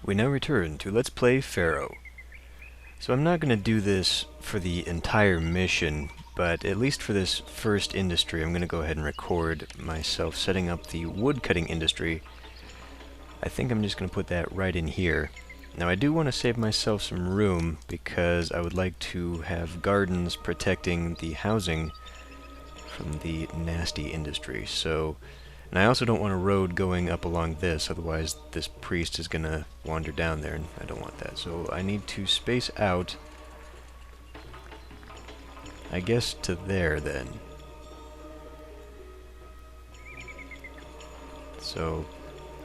We now return to Let's Play Pharaoh. So I'm not going to do this for the entire mission, but at least for this first industry I'm going to go ahead and record myself setting up the woodcutting industry. I think I'm just going to put that right in here. Now I do want to save myself some room because I would like to have gardens protecting the housing from the nasty industry. And I also don't want a road going up along this, otherwise this priest is gonna wander down there, and I don't want that. So I need to space out, I guess, to there then. So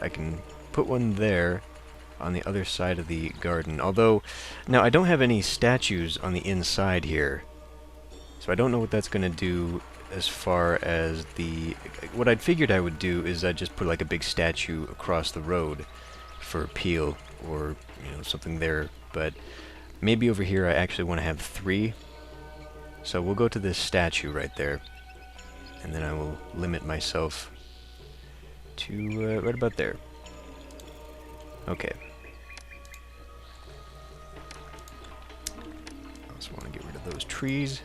I can put one there on the other side of the garden. Although, now I don't have any statues on the inside here, so I don't know what that's gonna do as far as the... What I'd figured I would do is I'd just put like a big statue across the road for appeal, or, you know, something there. But maybe over here I actually want to have 3. So we'll go to this statue right there, and then I will limit myself to right about there. Okay. I also want to get rid of those trees.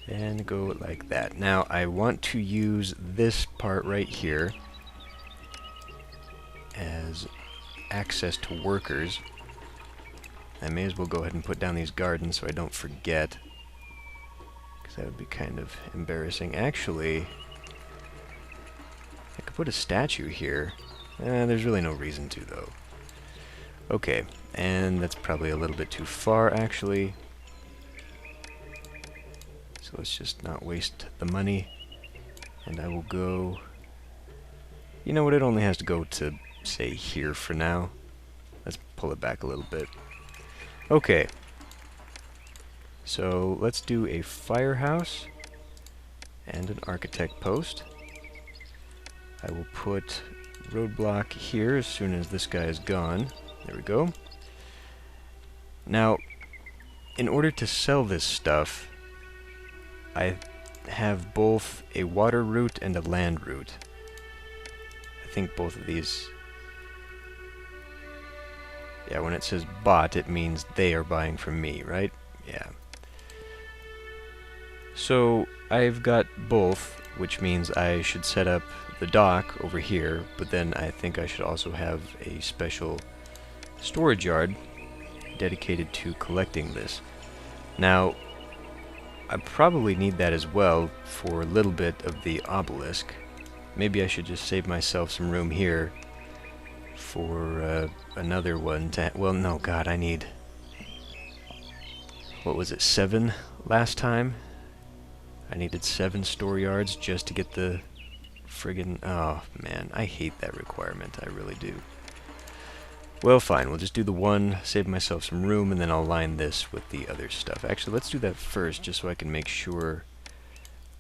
And go like that. Now I want to use this part right here as access to workers. I may as well go ahead and put down these gardens so I don't forget, because that would be kind of embarrassing. Actually, I could put a statue here. There's really no reason to, though. Okay, and that's probably a little bit too far, actually. So let's just not waste the money, and I will go... You know what, it only has to go to, say, here for now. Let's pull it back a little bit. Okay. So let's do a firehouse and an architect post. I will put roadblock here as soon as this guy is gone. There we go. Now, in order to sell this stuff, I have both a water route and a land route. I think both of these... Yeah, when it says bought, it means they are buying from me, right? Yeah. So, I've got both, which means I should set up the dock over here, but then I think I should also have a special storage yard dedicated to collecting this. Now, I probably need that as well for a little bit of the obelisk. Maybe I should just save myself some room here for another one to... Well, no, God, I need... What was it, 7 last time? I needed 7 store yards just to get the friggin... Oh, man, I hate that requirement. I really do. Well, fine, we'll just do the one, save myself some room, and then I'll line this with the other stuff. Actually, let's do that first, just so I can make sure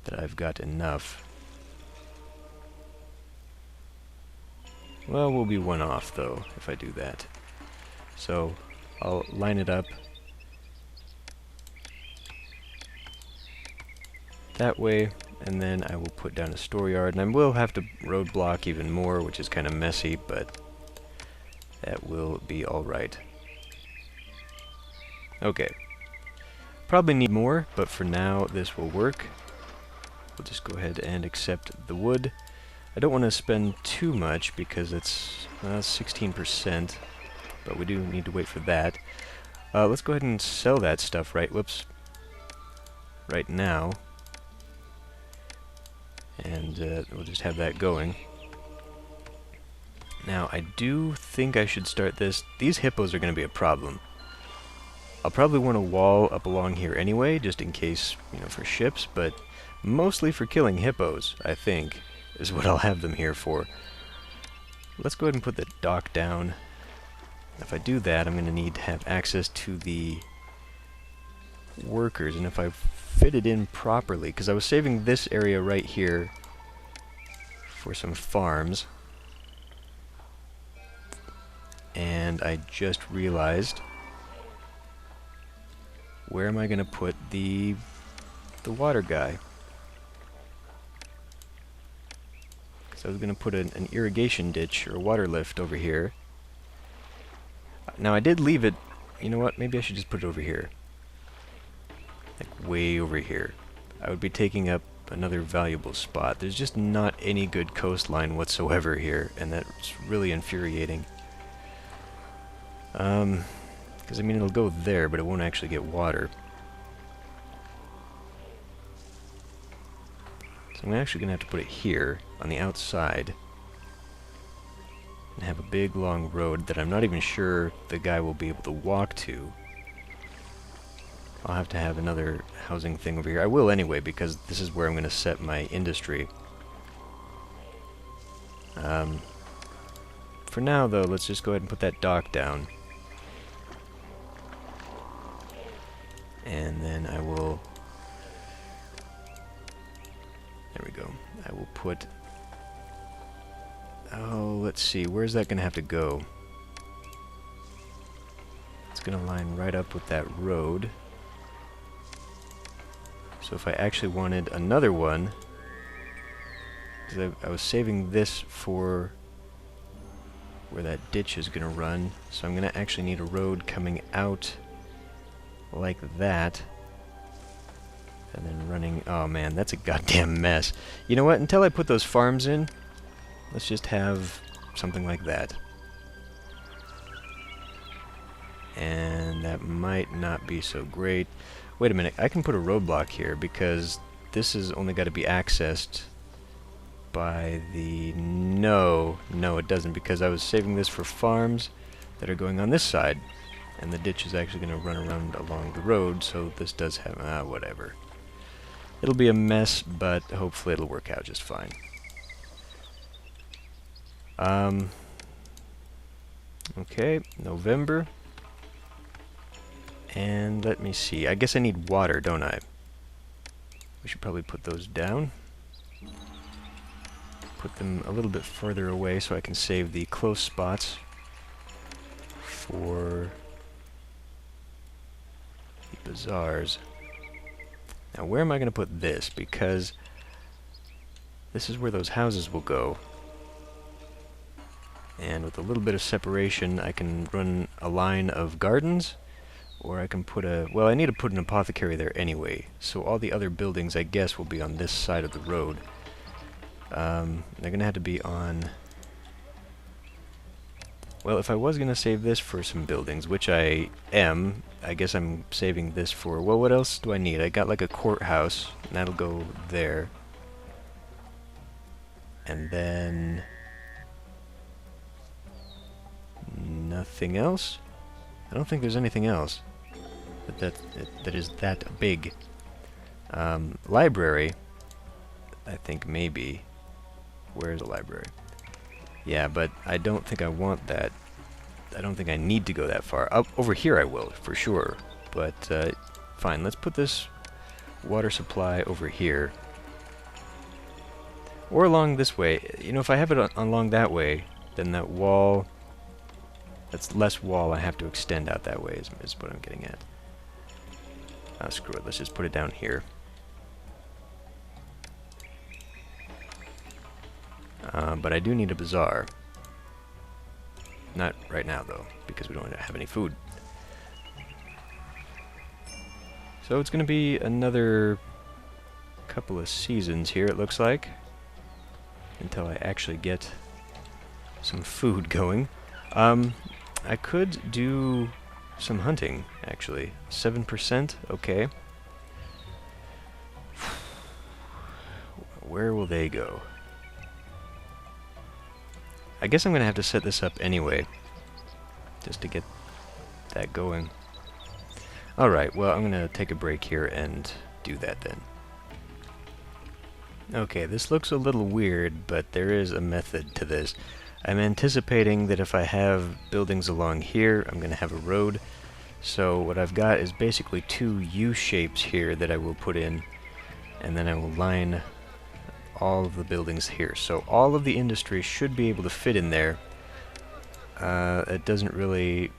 that I've got enough. Well, we'll be one off, though, if I do that. So, I'll line it up that way, and then I will put down a store yard, and I will have to roadblock even more, which is kind of messy, but that will be alright. Okay. Probably need more, but for now this will work. We'll just go ahead and accept the wood. I don't want to spend too much because it's 16%, but we do need to wait for that. Let's go ahead and sell that stuff right now. And we'll just have that going. Now, I do think I should start this. These hippos are going to be a problem. I'll probably want a wall up along here anyway, just in case, you know, for ships, but mostly for killing hippos, I think, is what I'll have them here for. Let's go ahead and put the dock down. If I do that, I'm going to need to have access to the workers, and if I fit it in properly, because I was saving this area right here for some farms, and I just realized, where am I going to put the water guy? Because I was going to put an irrigation ditch or a water lift over here, Now I did leave it, you know what, maybe I should just put it over here. Like way over here. I would be taking up another valuable spot. There's just not any good coastline whatsoever here, and that's really infuriating. Because I mean it'll go there, but it won't actually get water. So I'm actually going to have to put it here, on the outside, and have a big long road that I'm not even sure the guy will be able to walk to. I'll have to have another housing thing over here. I will anyway, because this is where I'm going to set my industry. For now, though, let's just go ahead and put that dock down. And then I will... There we go. I will put... Oh, let's see. Where's that going to have to go? It's going to line right up with that road. So if I actually wanted another one... Because I was saving this for where that ditch is going to run. So I'm going to actually need a road coming out like that. And then running... Oh man, that's a goddamn mess. You know what? Until I put those farms in, let's just have something like that. And that might not be so great. Wait a minute, I can put a roadblock here because this has only got to be accessed by the... No, it doesn't, because I was saving this for farms that are going on this side. And the ditch is actually going to run around along the road, so this does have... whatever. It'll be a mess, but hopefully it'll work out just fine. Okay, November. And let me see. I guess I need water, don't I? We should probably put those down. Put them a little bit further away so I can save the close spots for the bazaars. Now, where am I going to put this? Because this is where those houses will go. And with a little bit of separation, I can run a line of gardens, or I can put a... Well, I need to put an apothecary there anyway, so all the other buildings, I guess, will be on this side of the road. They're going to have to be on... Well, if I was going to save this for some buildings, which I am, I guess I'm saving this for... Well, what else do I need? I got like a courthouse, and that'll go there. And then... Nothing else? I don't think there's anything else that is that big. Library, I think maybe. Where's the library? Yeah, but I don't think I want that. I don't think I need to go that far. Up over here I will, for sure. But, fine, let's put this water supply over here. Or along this way. You know, if I have it along that way, then that wall... That's less wall I have to extend out that way, is what I'm getting at. Screw it, let's just put it down here. But I do need a bazaar. Not right now, though, because we don't have any food. So it's going to be another couple of seasons here, it looks like, until I actually get some food going. I could do some hunting, actually. 7%, okay. Where will they go? I guess I'm going to have to set this up anyway, just to get that going. Alright, well, I'm going to take a break here and do that then. Okay, this looks a little weird, but there is a method to this. I'm anticipating that if I have buildings along here, I'm going to have a road. So what I've got is basically two U-shapes here that I will put in, and then I will line all of the buildings here. So all of the industry should be able to fit in there. It doesn't really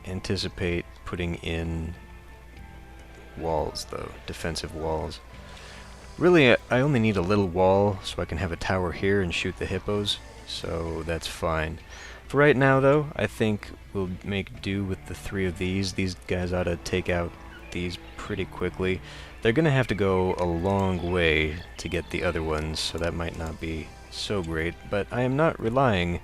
anticipate putting in walls, though, defensive walls. Really, I only need a little wall so I can have a tower here and shoot the hippos. So that's fine. For right now, though, I think we'll make do with the 3 of these. These guys ought to take out these pretty quickly. They're going to have to go a long way to get the other ones, so that might not be so great. But I am not relying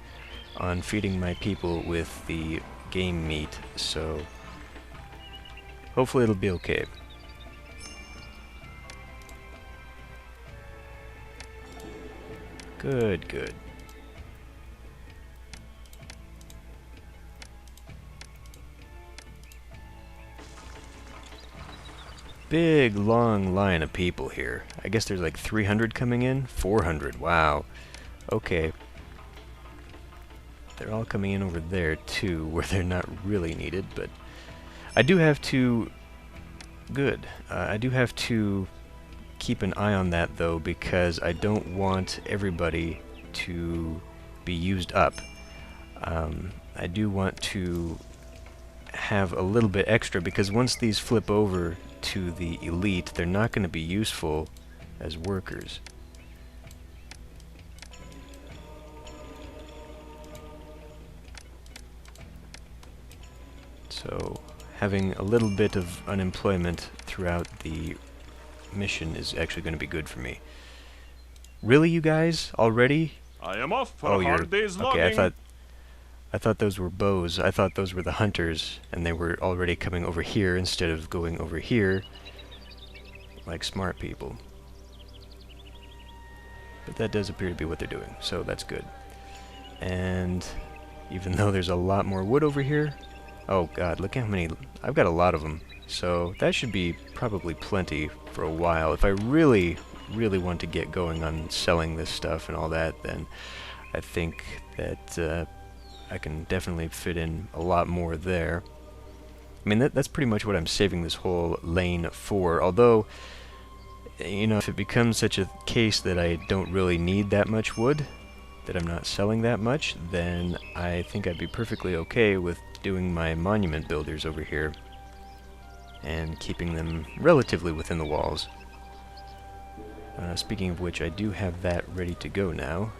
on feeding my people with the game meat, so hopefully it'll be okay. Good, good. Big, long line of people here. I guess there's like 300 coming in? 400, wow. Okay. They're all coming in over there, too, where they're not really needed, but I do have to... Good. I do have to keep an eye on that, though, because I don't want everybody to be used up. I do want to have a little bit extra, because once these flip over to the elite, they're not going to be useful as workers. So having a little bit of unemployment throughout the mission is actually going to be good for me. Really, you guys? Already? I am off for a hard day's logging. Okay, I thought those were bows. I thought those were the hunters, and they were already coming over here instead of going over here like smart people. But that does appear to be what they're doing, so that's good. And even though there's a lot more wood over here, oh god, look how many... I've got a lot of them, so that should be probably plenty for a while. If I really, really want to get going on selling this stuff and all that, then I think that I can definitely fit in a lot more there. I mean, that's pretty much what I'm saving this whole lane for, although, you know, if it becomes such a case that I don't really need that much wood, that I'm not selling that much, then I think I'd be perfectly okay with doing my monument builders over here and keeping them relatively within the walls. Speaking of which, I do have that ready to go now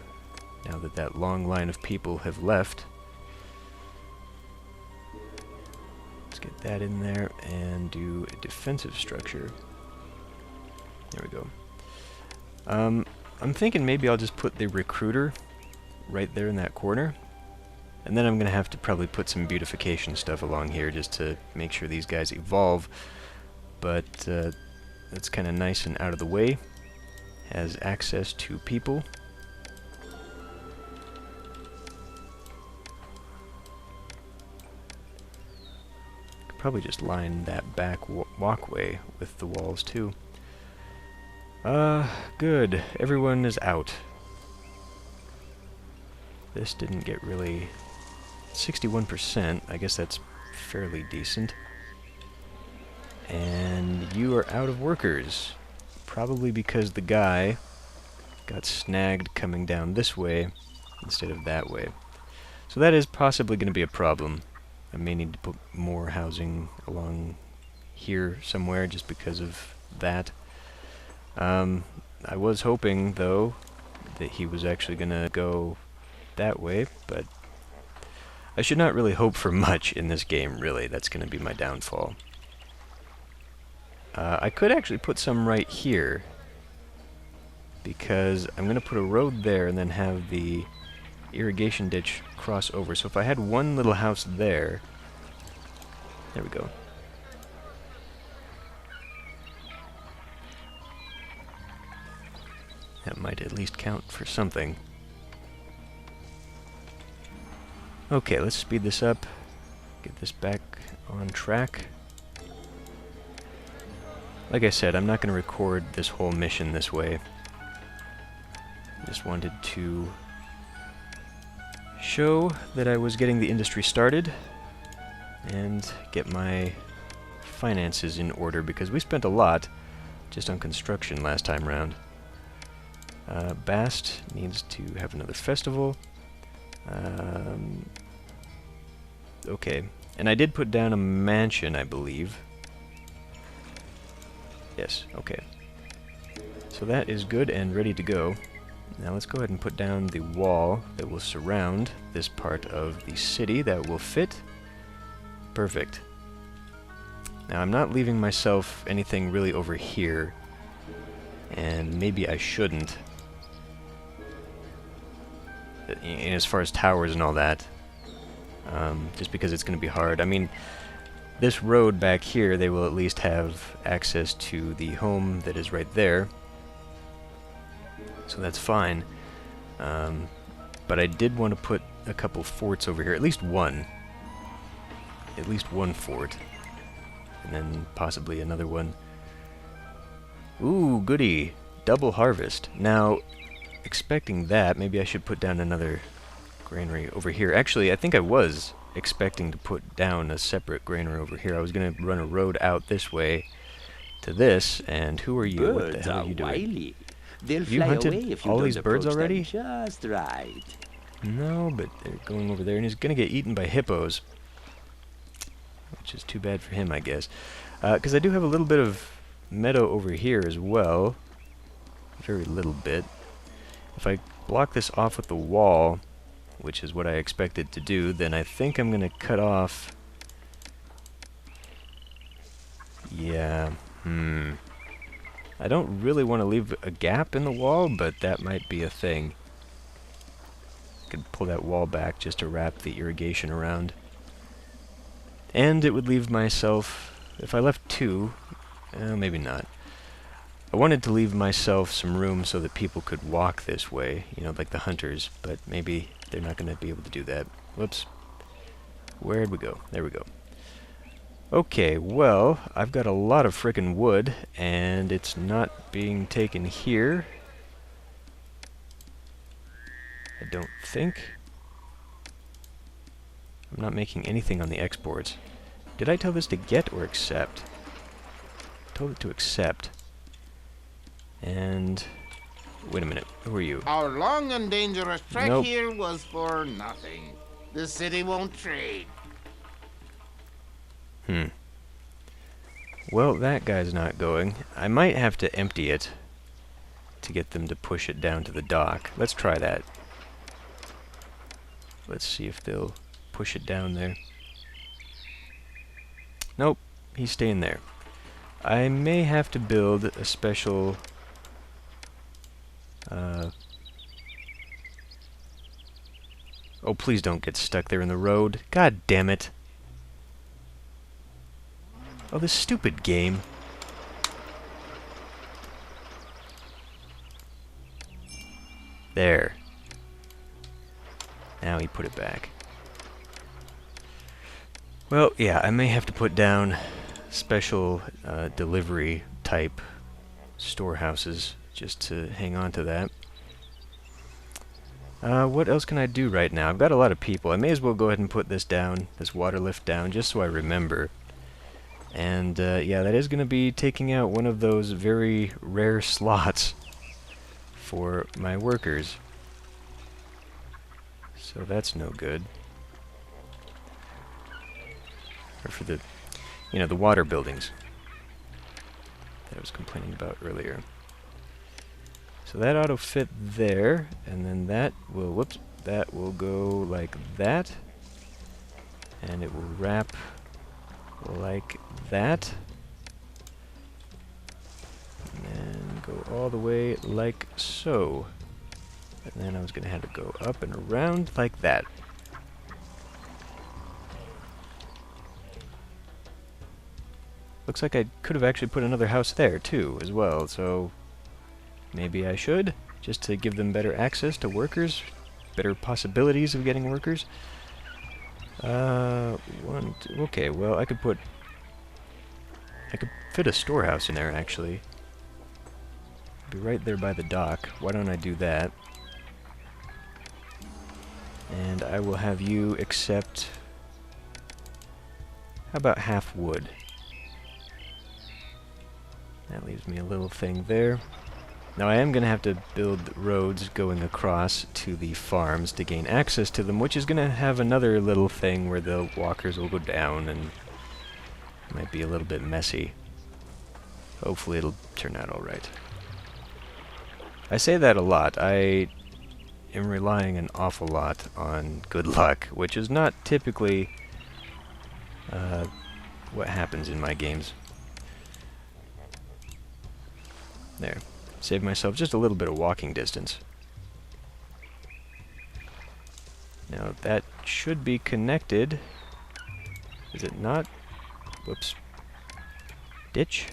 that that long line of people have left. Let's get that in there and do a defensive structure. There we go. I'm thinking maybe I'll just put the recruiter right there in that corner. And then I'm going to have to probably put some beautification stuff along here just to make sure these guys evolve. But that's kind of nice and out of the way. Has access to people. Could probably just line that back walkway with the walls too. Good. Everyone is out. This didn't get really... 61%, I guess that's fairly decent. And you are out of workers. Probably because the guy got snagged coming down this way instead of that way. So that is possibly going to be a problem. I may need to put more housing along here somewhere just because of that. I was hoping, though, that he was actually going to go that way, but I should not really hope for much in this game, really. That's going to be my downfall. I could actually put some right here, because I'm going to put a road there and then have the irrigation ditch cross over. So if I had one little house there... There we go. That might at least count for something. Okay, let's speed this up. Get this back on track. Like I said, I'm not going to record this whole mission this way. Just wanted to show that I was getting the industry started and get my finances in order, because we spent a lot just on construction last time round. Bast needs to have another festival. Okay, and I did put down a mansion, I believe. Yes, okay. So that is good and ready to go. Now let's go ahead and put down the wall that will surround this part of the city that will fit. Perfect. Now I'm not leaving myself anything really over here, and maybe I shouldn't. As far as towers and all that, just because it's going to be hard. I mean, this road back here, they will at least have access to the home that is right there. So that's fine. But I did want to put a couple forts over here. At least one. At least one fort. And then possibly another one. Ooh, goody. Double harvest. Now, expecting that, maybe I should put down another granary over here. Actually, I think I was expecting to put down a separate granary over here. I was going to run a road out this way to this, and who are you? Birds what the hell are you doing? wily. They'll Have you fly hunted away if you all don't these birds approach already? them just right. No, but they're going over there, and he's going to get eaten by hippos. Which is too bad for him, I guess. Because I do have a little bit of meadow over here as well. Very little bit. If I block this off with the wall, which is what I expected to do, then I think I'm going to cut off... Yeah, I don't really want to leave a gap in the wall, but that might be a thing. I could pull that wall back just to wrap the irrigation around. And it would leave myself... If I left two... maybe not. I wanted to leave myself some room so that people could walk this way, you know, like the hunters, but maybe they're not going to be able to do that. Whoops. Where'd we go? There we go. Okay, well, I've got a lot of frickin' wood, and it's not being taken here. I don't think. I'm not making anything on the exports. Did I tell this to get or accept? I told it to accept. And... wait a minute, who are you? Our long and dangerous trek Nope. here was for nothing. The city won't trade. Well, that guy's not going. I might have to empty it to get them to push it down to the dock. Let's try that. Let's see if they'll push it down there. Nope, he's staying there. I may have to build a special... Oh, please don't get stuck there in the road. God damn it. Oh, this stupid game. There. Now he put it back. Well, yeah, I may have to put down special delivery type storehouses just to hang on to that. What else can I do right now? I've got a lot of people. I may as well go ahead and put this down, this water lift down, just so I remember. And, yeah, that is going to be taking out one of those very rare slots for my workers. So that's no good. Or for the, you know, the water buildings that I was complaining about earlier. So that ought to fit there, and then that will, whoops, that will go like that. And it will wrap like that. And then go all the way like so. And then I was going to have to go up and around like that. Looks like I could have actually put another house there too, as well, so maybe I should, just to give them better access to workers, better possibilities of getting workers. Okay, well, I could fit a storehouse in there, actually. Be right there by the dock. Why don't I do that? And I will have you accept... how about half wood? That leaves me a little thing there. Now I am going to have to build roads going across to the farms to gain access to them, which is going to have another little thing where the walkers will go down and it might be a little bit messy. Hopefully it'll turn out alright. I say that a lot. I am relying an awful lot on good luck, which is not typically what happens in my games. There. Save myself just a little bit of walking distance. Now that should be connected. Is it not? Whoops. Ditch?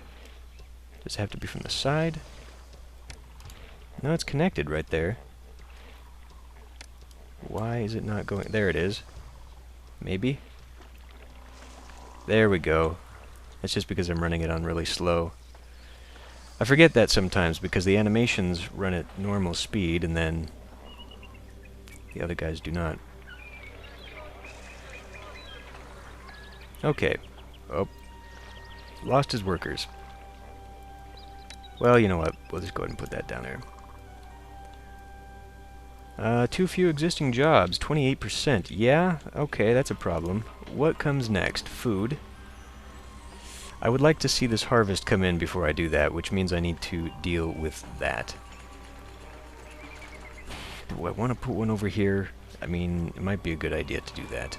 Does it have to be from the side? No, it's connected right there. Why is it not going? There it is. Maybe? There we go. It's just because I'm running it on really slow. I forget that sometimes because the animations run at normal speed and then the other guys do not. Okay. Oh. Lost his workers. Well, you know what? We'll just go ahead and put that down there. Too few existing jobs. 28%. Yeah? Okay, that's a problem. What comes next? Food. I would like to see this harvest come in before I do that, which means I need to deal with that. Do I want to put one over here? I mean, it might be a good idea to do that.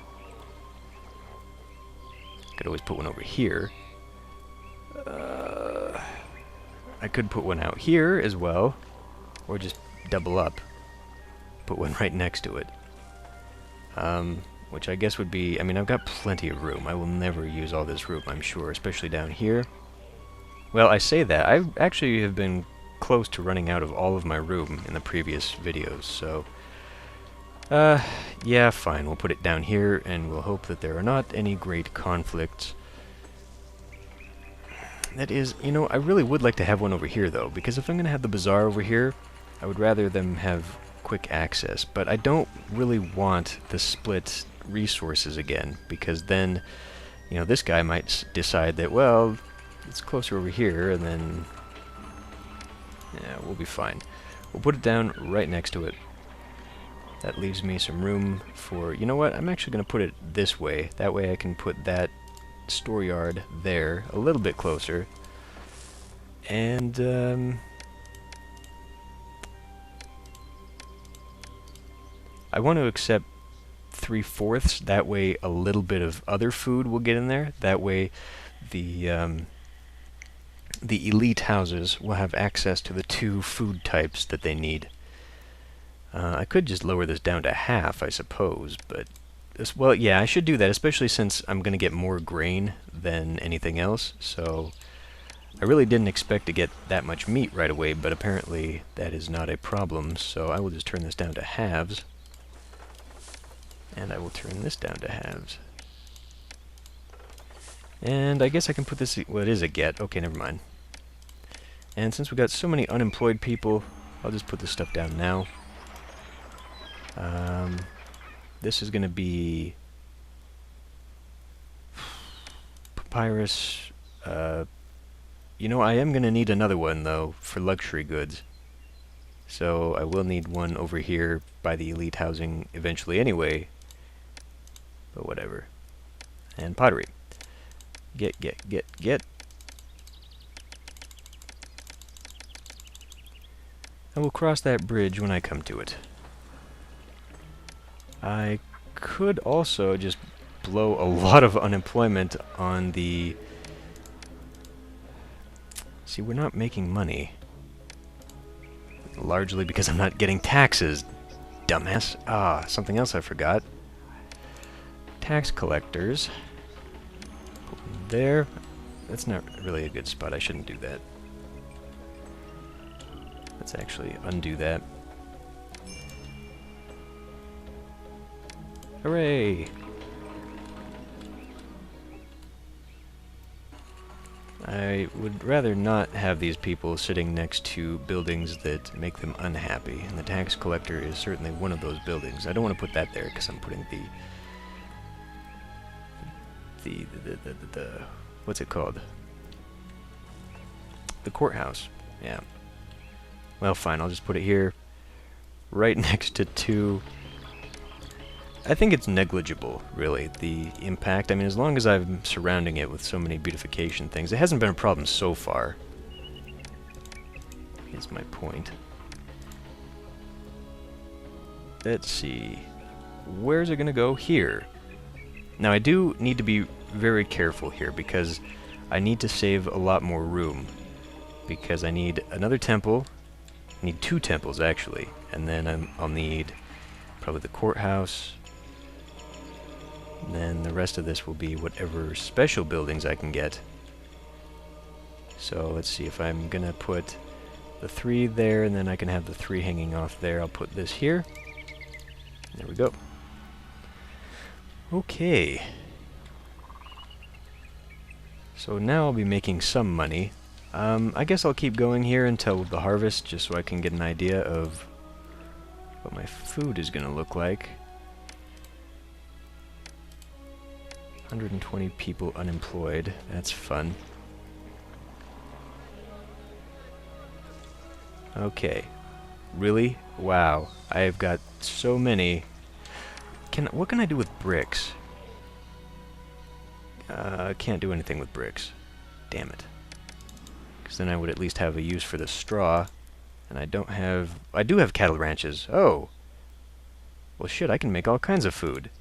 Could always put one over here. I could put one out here as well, or just double up. Put one right next to it. Which I guess would be... I mean, I've got plenty of room. I will never use all this room, I'm sure, especially down here. Well, I say that. I actually have been close to running out of all of my room in the previous videos, so... yeah, fine. We'll put it down here, and we'll hope that there are not any great conflicts. That is, you know, I really would like to have one over here, though, because if I'm going to have the bazaar over here, I would rather them have quick access, but I don't really want the split resources again, because then, you know, this guy might decide that, well, it's closer over here, and then, yeah, we'll be fine. We'll put it down right next to it. That leaves me some room for, you know what, I'm actually going to put it this way. That way I can put that store yard there, a little bit closer. And, I want to accept 3/4. That way a little bit of other food will get in there. That way the elite houses will have access to the 2 food types that they need. I could just lower this down to half, I suppose, but... well, yeah, I should do that, especially since I'm going to get more grain than anything else, so... I really didn't expect to get that much meat right away, but apparently that is not a problem, so I will just turn this down to halves. And I will turn this down to halves. And I guess I can put this... well, it is a get. Okay, never mind. And since we've got so many unemployed people, I'll just put this stuff down now. This is going to be... papyrus. You know, I am going to need another one, though, for luxury goods. So I will need one over here by the elite housing eventually anyway. But whatever. And pottery. Get. I will cross that bridge when I come to it. I could also just blow a lot of unemployment on the... See, we're not making money. Largely because I'm not getting taxes, dumbass. Ah, something else I forgot. Tax collectors. There. That's not really a good spot. I shouldn't do that. Let's actually undo that. Hooray! I would rather not have these people sitting next to buildings that make them unhappy, and the tax collector is certainly one of those buildings. I don't want to put that there because I'm putting the what's it called? The courthouse. Yeah. Well, fine. I'll just put it here, right next to 2. I think it's negligible, really, the impact. I mean, as long as I'm surrounding it with so many beautification things, it hasn't been a problem so far. Is my point. let's see. Where's it gonna go? Here. Now I do need to be very careful here because I need to save a lot more room. Because I need another temple. I need 2 temples actually. And then I'll need probably the courthouse. And then the rest of this will be whatever special buildings I can get. So let's see if I'm gonna put the 3 there, and then I can have the 3 hanging off there. I'll put this here. There we go. Okay. So now I'll be making some money. I guess I'll keep going here until the harvest, just so I can get an idea of what my food is gonna look like. 120 people unemployed. That's fun. Okay. Really? Wow. I've got so many. What can I do with bricks? Can't do anything with bricks. Damn it. Because then I would at least have a use for the straw. And I don't have... I do have cattle ranches. Oh! Well shit, I can make all kinds of food.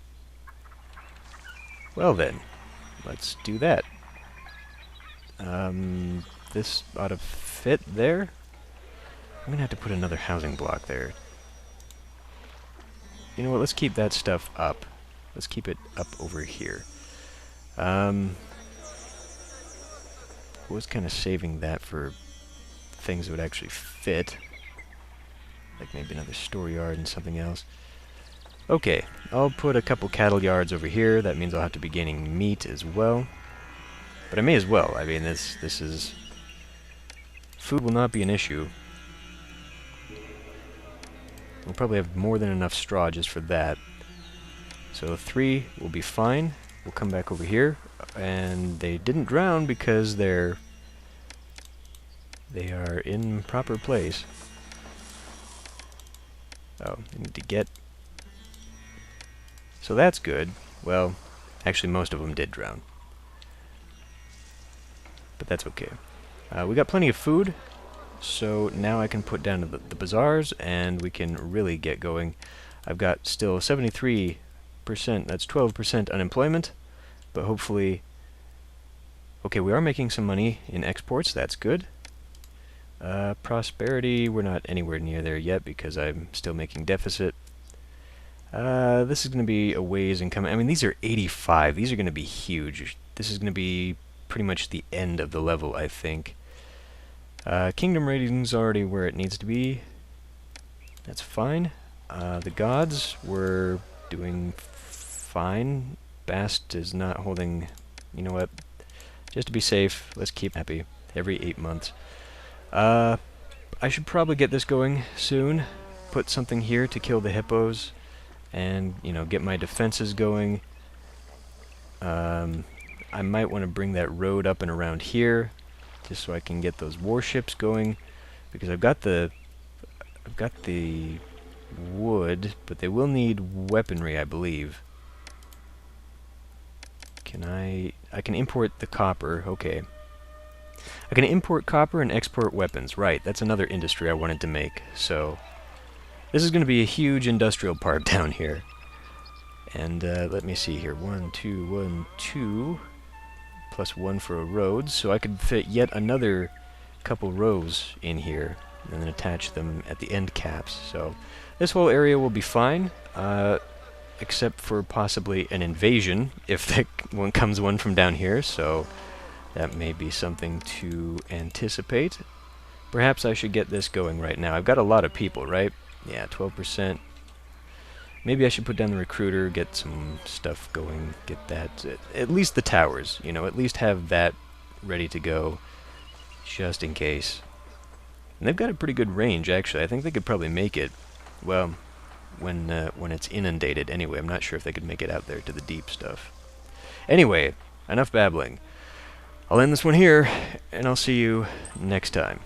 Well then. Let's do that. This ought to fit there? I'm gonna have to put another housing block there. You know what, let's keep that stuff up. Let's keep it up over here. I was kind of saving that for things that would actually fit. Like maybe another store yard and something else. Okay, I'll put a couple cattle yards over here. That means I'll have to be gaining meat as well. But I may as well. I mean, this is... Food will not be an issue. We'll probably have more than enough straw just for that. So 3 will be fine. We'll come back over here. And they didn't drown because they are in proper place. Oh, I need to get... So that's good. Well, actually most of them did drown. But that's okay. We got plenty of food. So now I can put down the bazaars, and we can really get going. I've got still 73%, that's 12% unemployment, but hopefully... Okay, we are making some money in exports, that's good. Prosperity, we're not anywhere near there yet because I'm still making deficit. This is going to be a ways in coming. I mean, these are 85, these are going to be huge. This is going to be pretty much the end of the level, I think. Kingdom rating's already where it needs to be. That's fine. The gods were doing fine. Bast is not holding... You know what? Just to be safe, let's keep happy. Every 8 months. I should probably get this going soon. Put something here to kill the hippos. And, you know, get my defenses going. I might want to bring that road up and around here. Just so I can get those warships going, because I've got the wood, but they will need weaponry, I believe. I can import the copper, okay. I can import copper and export weapons, right, that's another industry I wanted to make, so this is going to be a huge industrial park down here. And let me see here, 1, 2, 1, 2... plus 1 for a road, so I could fit yet another couple rows in here, and then attach them at the end caps. So this whole area will be fine, except for possibly an invasion, if there comes one from down here, so that may be something to anticipate. Perhaps I should get this going right now. I've got a lot of people, right? Yeah, 12%. Maybe I should put down the recruiter, get some stuff going, get that, at least the towers, you know, at least have that ready to go, just in case. And they've got a pretty good range, actually. I think they could probably make it, well, when it's inundated anyway. I'm not sure if they could make it out there to the deep stuff. Anyway, enough babbling. I'll end this one here, and I'll see you next time.